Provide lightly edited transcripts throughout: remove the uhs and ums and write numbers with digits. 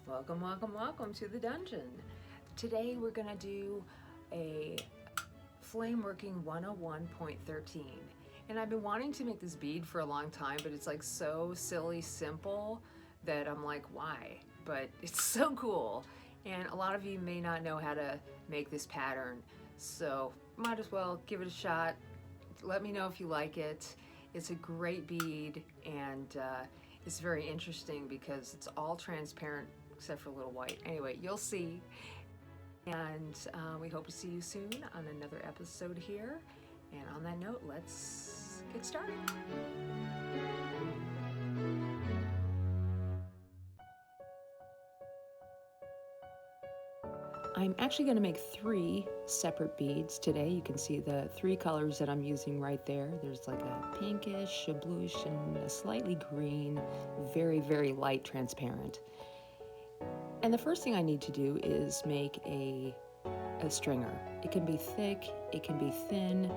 Welcome, welcome, welcome to the dungeon. Today we're gonna do a Lampworking 101.13. And I've been wanting to make this bead for a long time, but it's like so silly simple that I'm like, why? But it's so cool. And a lot of you may not know how to make this pattern, so might as well give it a shot. Let me know if you like it. It's a great bead, and it's very interesting because it's all transparent except for a little white. Anyway, you'll see. And we hope to see you soon on another episode here. And on that note, let's get started. I'm actually going to make 3 separate beads today. You can see the 3 colors that I'm using right there. There's like a pinkish, a bluish, and a slightly green, very, very light transparent. And the first thing I need to do is make a stringer. It can be thick, it can be thin,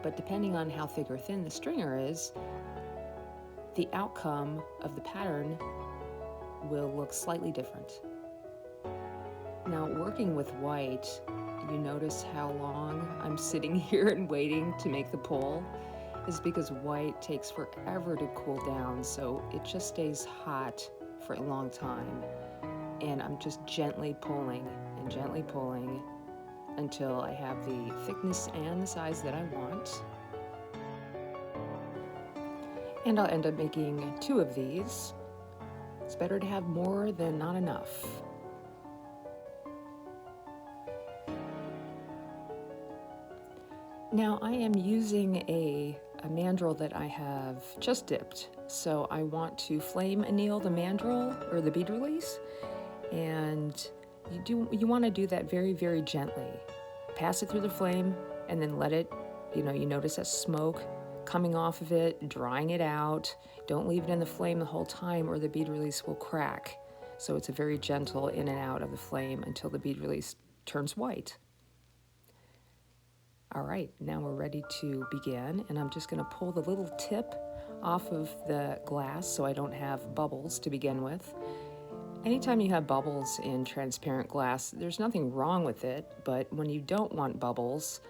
but depending on how thick or thin the stringer is, the outcome of the pattern will look slightly different. Now, working with white, you notice how long I'm sitting here and waiting to make the pull is because white takes forever to cool down, so it just stays hot for a long time. And I'm just gently pulling and gently pulling until I have the thickness and the size that I want. And I'll end up making 2 of these. It's better to have more than not enough. Now I am using a mandrel that I have just dipped. So I want to flame anneal the mandrel or the bead release. And you want to do that very, very gently. Pass it through the flame and then let it, you notice that smoke coming off of it, drying it out. Don't leave it in the flame the whole time or the bead release will crack. So it's a very gentle in and out of the flame until the bead release turns white. All right, now we're ready to begin, and I'm just going to pull the little tip off of the glass so I don't have bubbles to begin with. Anytime you have bubbles in transparent glass, there's nothing wrong with it, but when you don't want bubbles,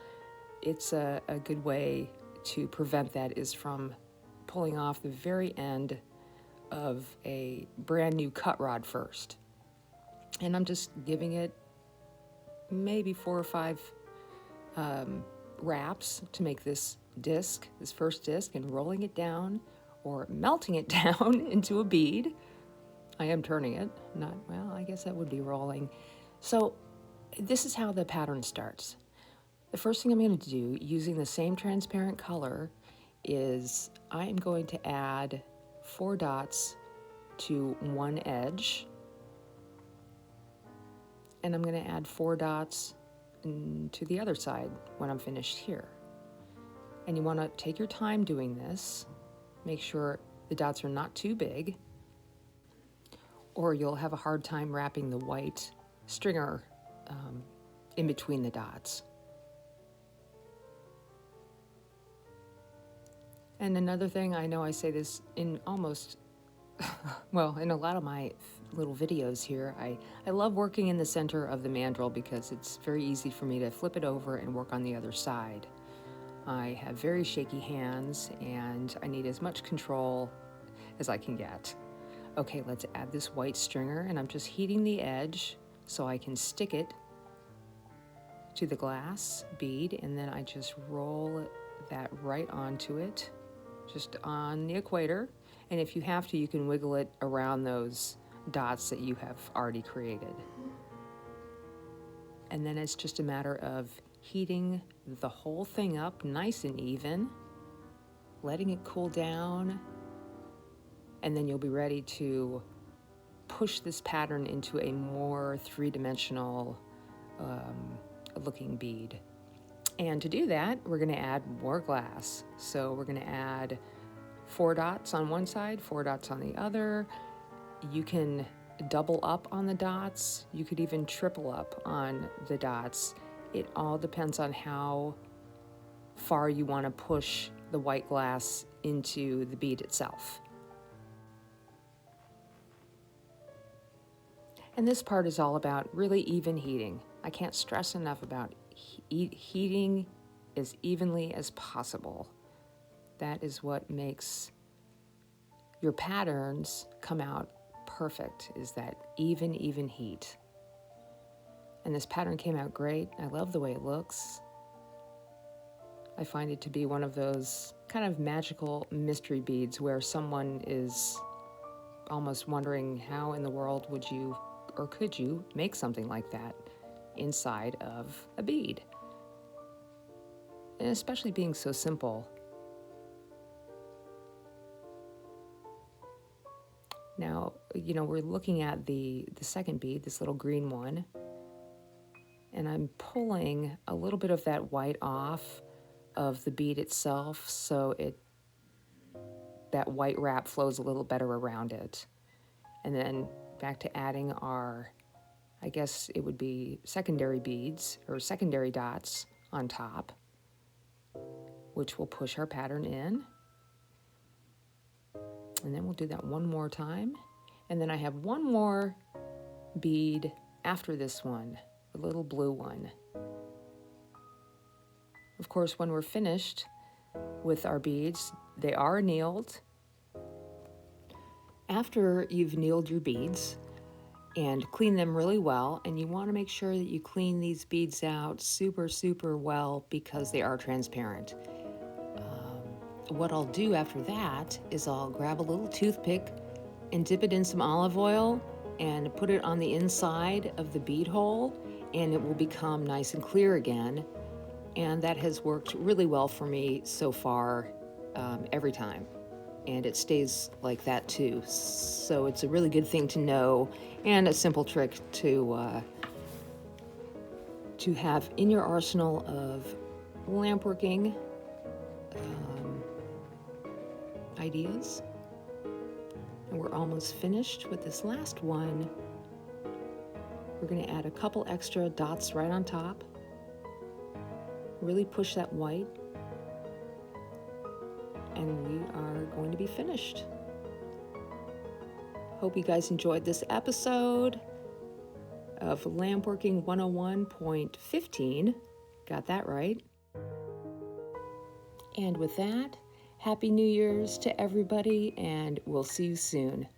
it's a good way to prevent that is from pulling off the very end of a brand new cut rod first. And I'm just giving it maybe 4 or 5 wraps to make this disc, this first disc, and rolling it down or melting it down into a bead. I am turning it, I guess that would be rolling. So this is how the pattern starts. The first thing I'm going to do, using the same transparent color, is I am going to add 4 dots to one edge. And I'm going to add 4 dots to the other side when I'm finished here. And you want to take your time doing this. Make sure the dots are not too big, or you'll have a hard time wrapping the white stringer in between the dots. And another thing, I know I say this in almost, in a lot of my little videos here, I love working in the center of the mandrel because it's very easy for me to flip it over and work on the other side. I have very shaky hands and I need as much control as I can get. Okay, let's add this white stringer, and I'm just heating the edge so I can stick it to the glass bead, and then I just roll that right onto it, just on the equator. And if you have to, you can wiggle it around those dots that you have already created. And then it's just a matter of heating the whole thing up nice and even, letting it cool down, and then you'll be ready to push this pattern into a more 3-dimensional looking bead. And to do that, we're going to add more glass. So we're going to add 4 dots on one side, 4 dots on the other. You can double up on the dots. You could even triple up on the dots. It all depends on how far you want to push the white glass into the bead itself. And this part is all about really even heating. I can't stress enough about heating as evenly as possible. That is what makes your patterns come out perfect, is that even heat. And this pattern came out great. I love the way it looks. I find it to be one of those kind of magical mystery beads where someone is almost wondering how in the world would you or could you make something like that inside of a bead. And especially being so simple. Now, we're looking at the second bead, this little green one, and I'm pulling a little bit of that white off of the bead itself so that white wrap flows a little better around it. And then back to adding our, I guess it would be secondary beads or secondary dots on top, which will push our pattern in. And then we'll do that one more time. And then I have one more bead after this one, the little blue one. Of course, when we're finished with our beads, they are annealed. After you've annealed your beads and clean them really well, and you want to make sure that you clean these beads out super, super well because they are transparent. What I'll do after that is I'll grab a little toothpick and dip it in some olive oil and put it on the inside of the bead hole, and it will become nice and clear again. And that has worked really well for me so far, every time. And it stays like that too. So it's a really good thing to know, and a simple trick to have in your arsenal of lampworking ideas. And we're almost finished with this last one. We're going to add a couple extra dots right on top. Really push that white. And we are going to be finished. Hope you guys enjoyed this episode of Lampworking 101.15. Got that right. And with that, Happy New Year's to everybody, and we'll see you soon.